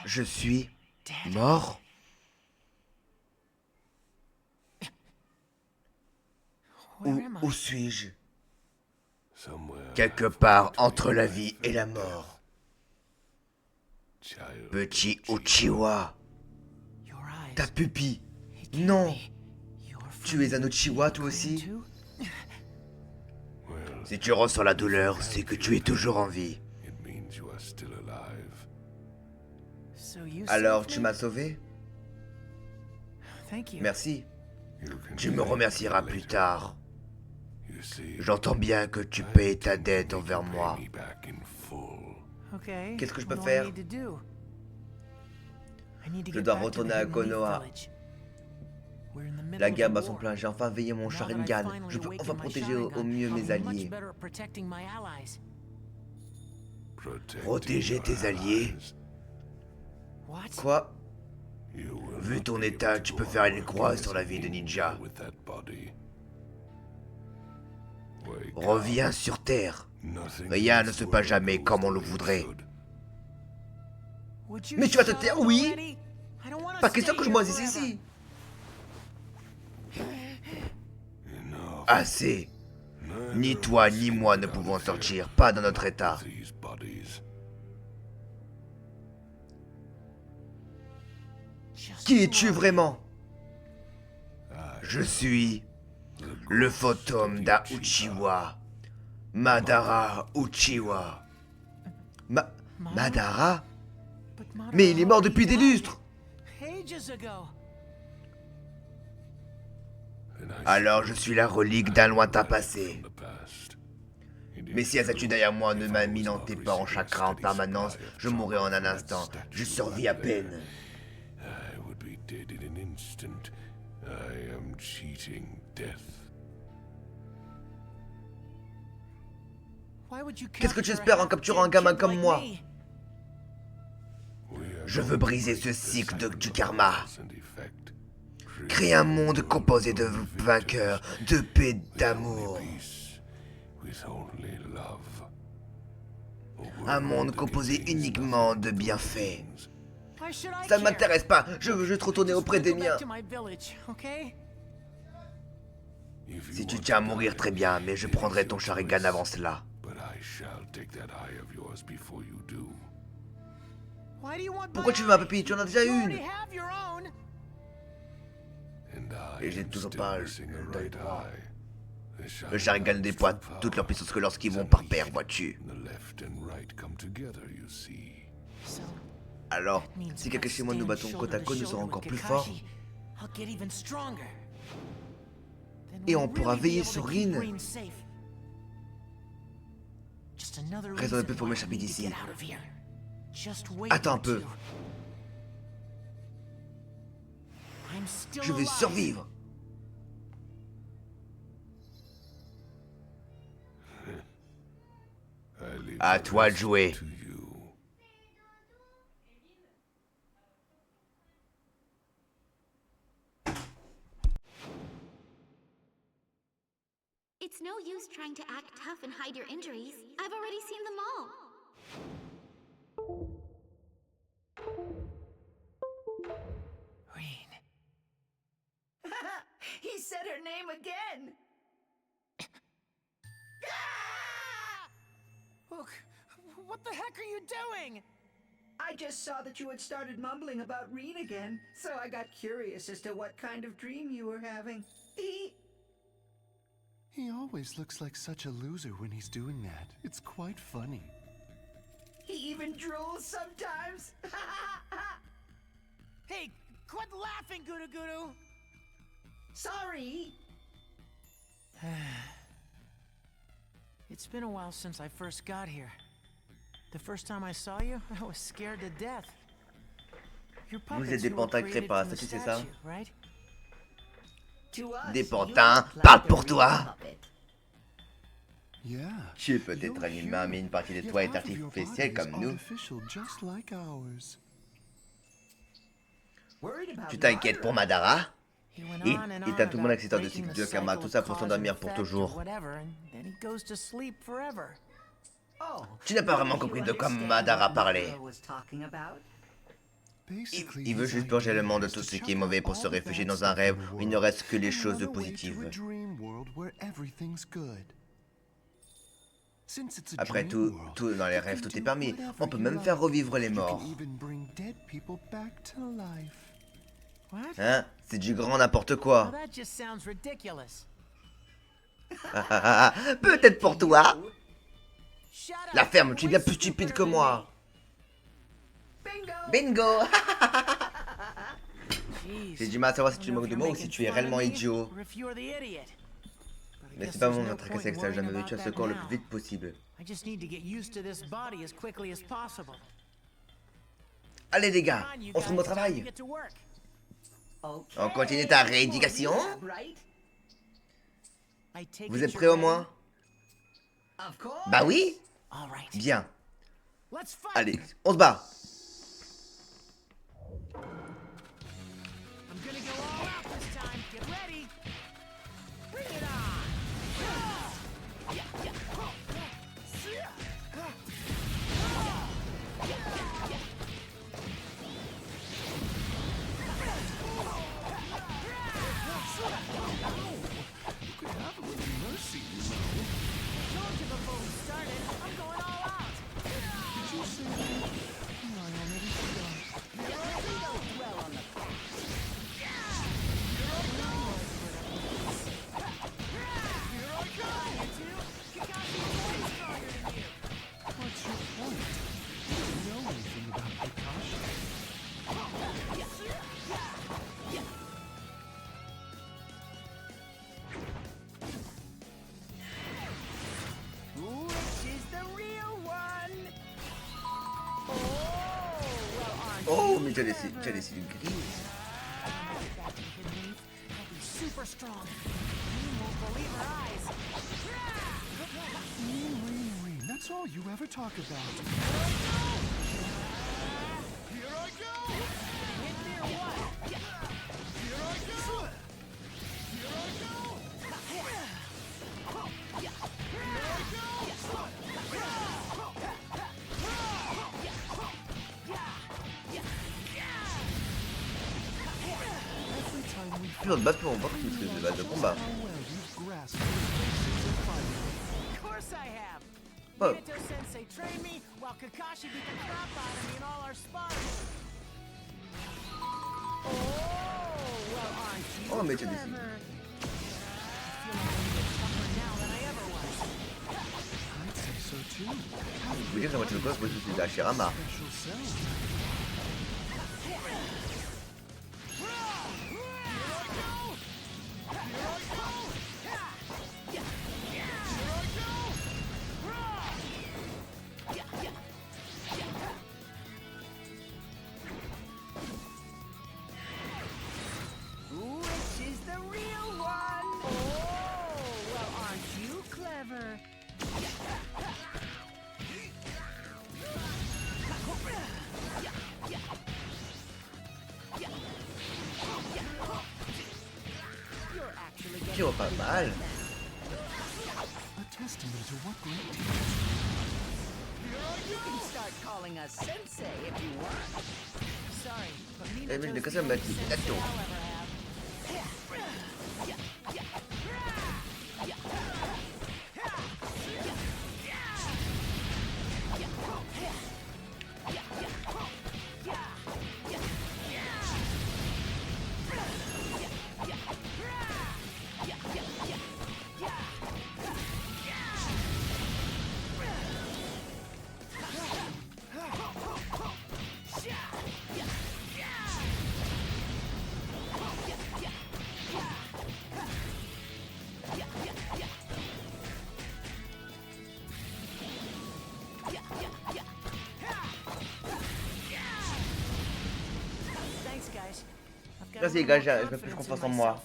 Je suis mort? Où suis-je? Quelque part entre la vie et la mort. Petit Uchiwa. Ta pupille. Non. Tu es un Uchiwa toi aussi? Si tu ressens la douleur, c'est que tu es toujours en vie. Alors tu m'as sauvé? Merci. Tu me remercieras plus tard. J'entends bien que tu payes ta dette envers moi. Qu'est-ce que je peux faire? Je dois retourner à Konoha. La guerre bat son plein, j'ai enfin veillé mon Sharingan. Je peux enfin protéger au mieux mes alliés. Protéger tes alliés? Quoi? Vu ton état, tu peux faire une croix sur la vie de ninja. Reviens sur Terre. Rien ne se passe jamais comme on le voudrait. Mais tu vas te taire, oui? Pas question que je moisisse ici. Assez. Ni toi ni moi ne pouvons sortir, pas dans notre état. Qui es-tu vraiment? Je suis le fantôme d'un Uchiwa. Madara Uchiwa. Madara? Mais il est mort depuis des lustres. Alors je suis la relique d'un lointain passé. Mais si Asatu derrière moi ne m'aminentait pas en chakra en permanence, je mourrais en un instant. Je survis à peine. Qu'est-ce que tu espères en capturant un gamin comme moi? Je veux briser ce cycle du karma. Créer un monde composé de vainqueurs, de paix, d'amour. Un monde composé uniquement de bienfaits. Ça ne m'intéresse pas, je veux juste retourner auprès des miens. Si tu tiens à mourir, très bien, mais je prendrai ton Sharingan avant cela. Pourquoi tu veux ma pupille? Tu en as déjà une. Et j'ai toujours pas l'œil droit. Le Sharingan déploie toute leur puissance que lorsqu'ils vont par paire, vois-tu. Alors, si Kakashi et moi nous battons côte à côte, nous serons encore plus forts. Et on pourra veiller sur Rin. Raison de peu pour m'échapper d'ici. Attends un peu. Je vais survivre. À toi de jouer. It's no use trying to act tough and hide your injuries. I've already seen them all. Rin. He said her name again! Look, what the heck are you doing? I just saw that you had started mumbling about Rin again, so I got curious as to what kind of dream you were having. He always looks like such a loser when he's doing that. It's quite funny. He even drools sometimes. Hey, quit laughing, Guru Guru! Sorry! It's been a while since I first got here. The first time I saw you, I was scared to death. Your Vous êtes puppets des you were pantins créés created par la from the statue, c'est ça? statue, right? Des pantins, parle pour toi. Yeah. Tu es peut-être un humain, mais une partie de toi est artificielle comme nous. Tu t'inquiètes pour Madara? Il t'a tout le monde avec cette histoire de cycle de karma, tout ça pour s'endormir pour toujours. Tu n'as pas vraiment compris de quoi Madara parlait. Il veut juste purger le monde de tout ce qui est mauvais pour se réfugier dans un rêve où il ne reste que les choses positives. Après tout dans les rêves, tout est permis. On peut même faire revivre les morts. Hein? C'est du grand n'importe quoi. Peut-être pour toi. La ferme, tu es bien plus stupide que moi. Bingo. J'ai du mal à savoir si tu te moques de moi ou si tu es réellement idiot. Mais c'est pas mon à tracasser avec ça, je dois me tuer à ce corps le plus vite possible. Allez les gars, on se remet au travail. On continue ta rééducation. Vous êtes prêts au moins? Bah oui. Bien. Allez, on se bat. Oh, mais j'ai laissé une grise. That's all you ever talk about. Here I go! Hit me or what? Here I go! Here I go! Here I go! Plus on se bat, plus on voit que c'est des balles de combat. Oh. Oh, mais tu décides. Vous voulez dire que la moitié de quoi, c'est de la Shirama. Tire pas mal. Eh mais je n'ai que ça me battre. Attends. Merci les gars, je me plus confiance en moi.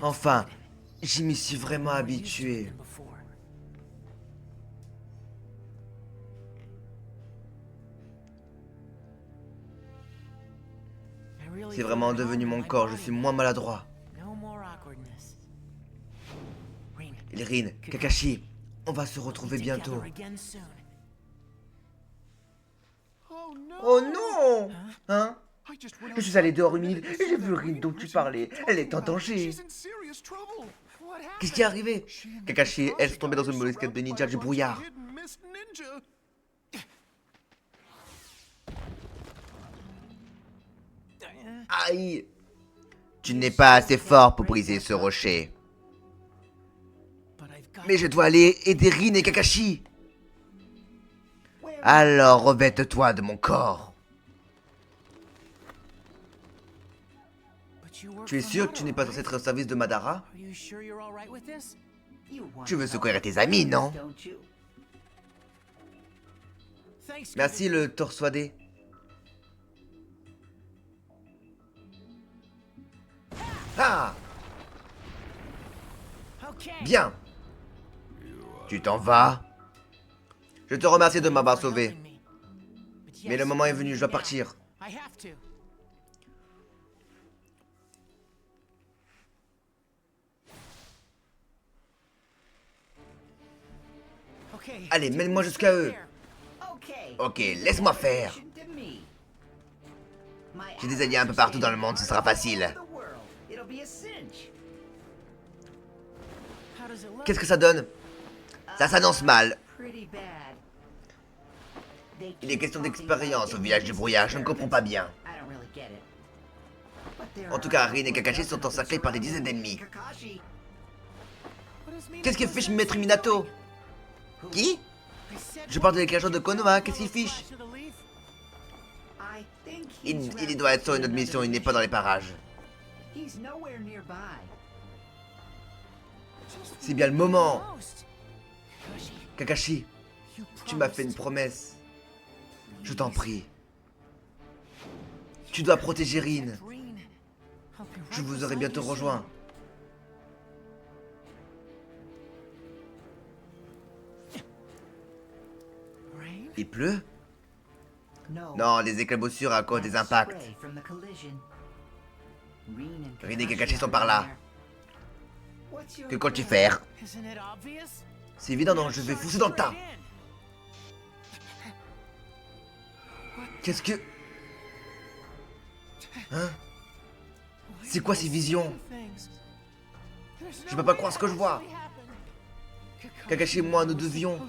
Enfin, j'y m'y suis vraiment habitué. C'est vraiment devenu mon corps, je suis moins maladroit. Rin, Kakashi, on va se retrouver bientôt. Oh non! Hein? Je suis allé dehors une minute et j'ai vu Rin dont tu parlais. Elle est en danger. Qu'est-ce qui est arrivé? Kakashi et elle sont tombés dans une mauvaise quête de ninja du brouillard. Aïe! Tu n'es pas assez fort pour briser ce rocher. Mais je dois aller aider Rin et Kakashi. Alors revête-toi de mon corps. Tu es sûr que tu n'es pas censé être au service de Madara? Tu veux secourir tes amis, non? Merci le torsoidé. Ah! Bien. Tu t'en vas? Je te remercie de m'avoir sauvé. Mais le moment est venu, je dois partir. Allez, mène-moi jusqu'à eux. Ok, laisse-moi faire. J'ai des alliés un peu partout dans le monde, ce sera facile. Qu'est-ce que ça donne? Ça s'annonce mal. Il est question d'expérience au village du brouillard, je ne comprends pas bien. En tout cas, Rin et Kakashi sont encerclés par des dizaines d'ennemis. Qu'est-ce qu'il fiche Maître Minato? Qui? Je parle de l'éclaireur de Konoha, qu'est-ce qu'il fiche? Il doit être sur une autre mission, il n'est pas dans les parages. C'est bien le moment. Kakashi, tu m'as fait une promesse. Je t'en prie. Tu dois protéger Rin. Je vous aurai bientôt rejoint. Il pleut? Non, les éclaboussures à cause des impacts. Rin et Kakashi sont par là. Que comptes-tu faire? C'est évident, non, je vais foncer dans le tas. Qu'est-ce que... Hein? C'est quoi ces visions? Je peux pas croire ce que je vois. Kakashi et moi, nous devions...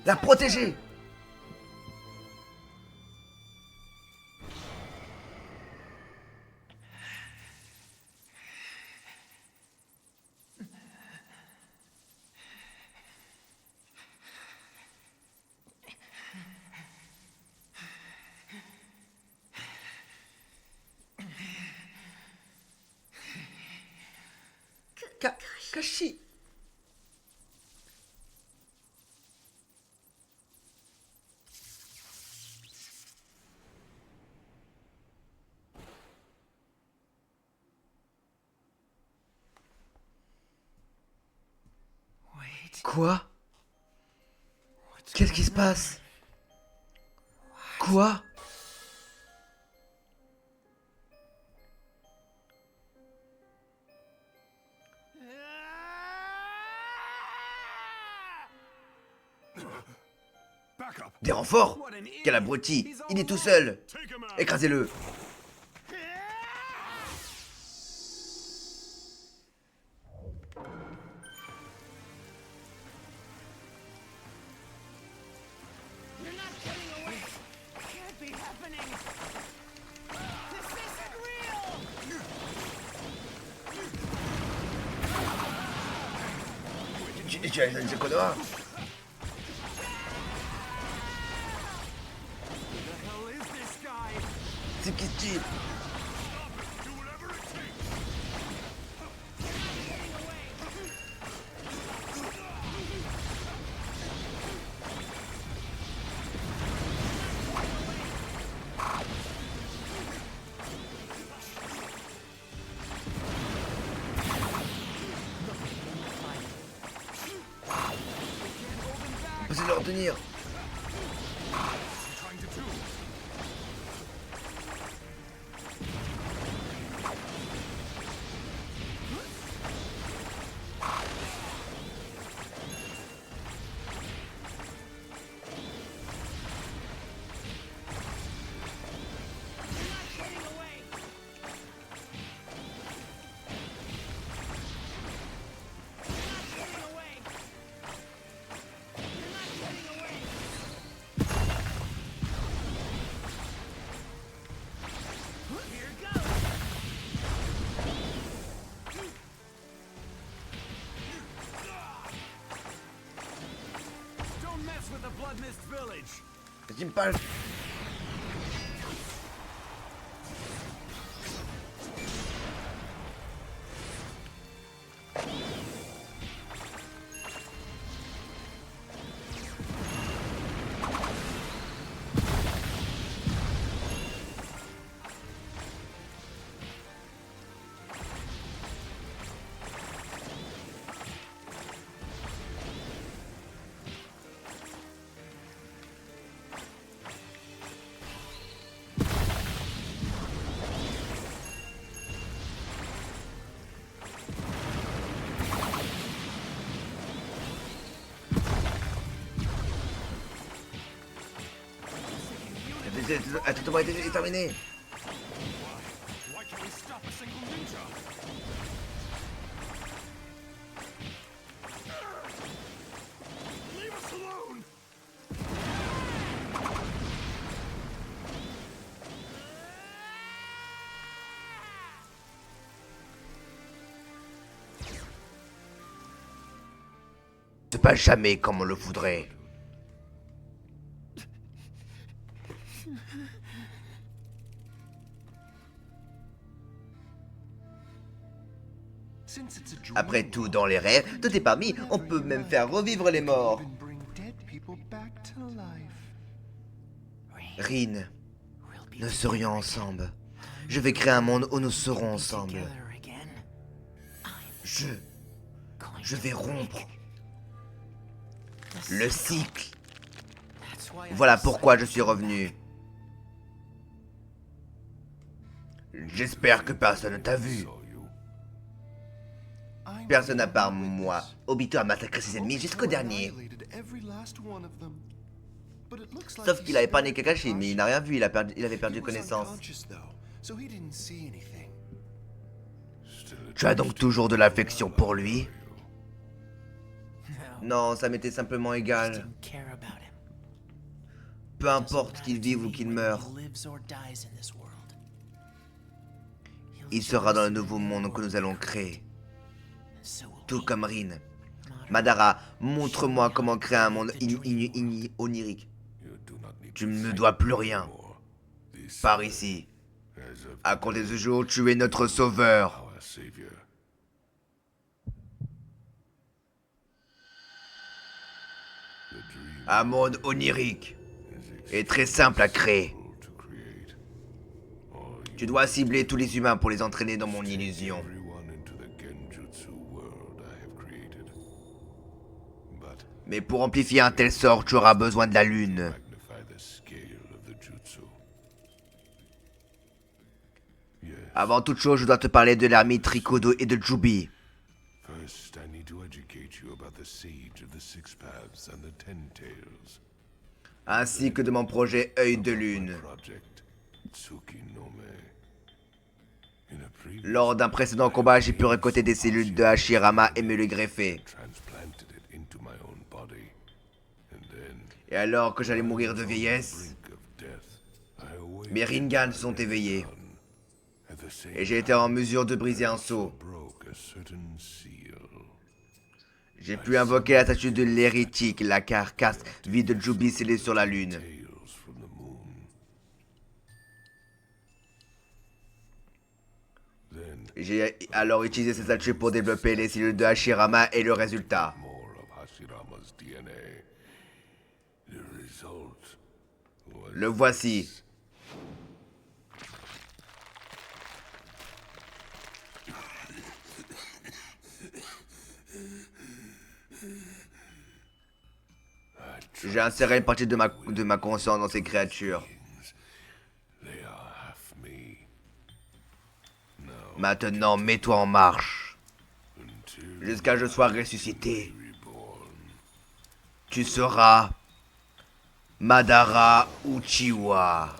la protéger. Kakashi. Quoi? Qu'est-ce qui se passe? Quoi? Des renforts? Quel abruti! Il est tout seul! Écrasez-le! Tu as un Konoha? C'est qui ce type? On peut essayer de le retenir. Mist Village. J'aime pas. Attends, est terminé. Why can't we stop a single ninja? Leave us alone! Se passe jamais comme on le voudrait. Après tout, dans les rêves de tes parmi, on peut même faire revivre les morts. Rin, nous serions ensemble. Je vais créer un monde où nous serons ensemble. Je vais rompre le cycle. Voilà pourquoi je suis revenu. J'espère que personne ne t'a vu. Personne à part moi. Obito a massacré ses ennemis jusqu'au dernier. Sauf qu'il a épargné Kakashi, mais il n'a rien vu, il avait perdu connaissance. Tu as donc toujours de l'affection pour lui? Non, ça m'était simplement égal. Peu importe qu'il vive ou qu'il meure. Il sera dans le nouveau monde que nous allons créer. Tout comme Rin. Madara, montre-moi comment créer un monde onirique. Tu ne me dois plus rien. Par ici. À compter de ce jour, tu es notre sauveur. Un monde onirique est très simple à créer. Tu dois cibler tous les humains pour les entraîner dans mon illusion. Mais pour amplifier un tel sort, tu auras besoin de la lune. Avant toute chose, je dois te parler de l'ermite Rikudo et de Jubi. Ainsi que de mon projet Œil de Lune. Lors d'un précédent combat, j'ai pu récolter des cellules de Hashirama et me les greffer. Et alors que j'allais mourir de vieillesse, mes Rinnegan sont éveillés. Et j'ai été en mesure de briser un sceau. J'ai pu invoquer la statue de l'hérétique, la carcasse vide de Jubi scellée sur la lune. J'ai alors utilisé cette statue pour développer les cellules de Hashirama et le résultat. Le voici. J'ai inséré une partie de ma conscience dans ces créatures. Maintenant, mets-toi en marche. Jusqu'à ce que je sois ressuscité. Tu seras Madara Uchiwa.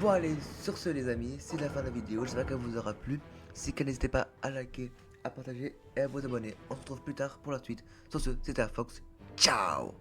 Bon allez, sur ce les amis, c'est la fin de la vidéo, j'espère qu'elle vous aura plu. Si c'est le cas, n'hésitez pas à liker, à partager et à vous abonner. On se retrouve plus tard pour la suite. Sur ce, c'était Fox. Ciao.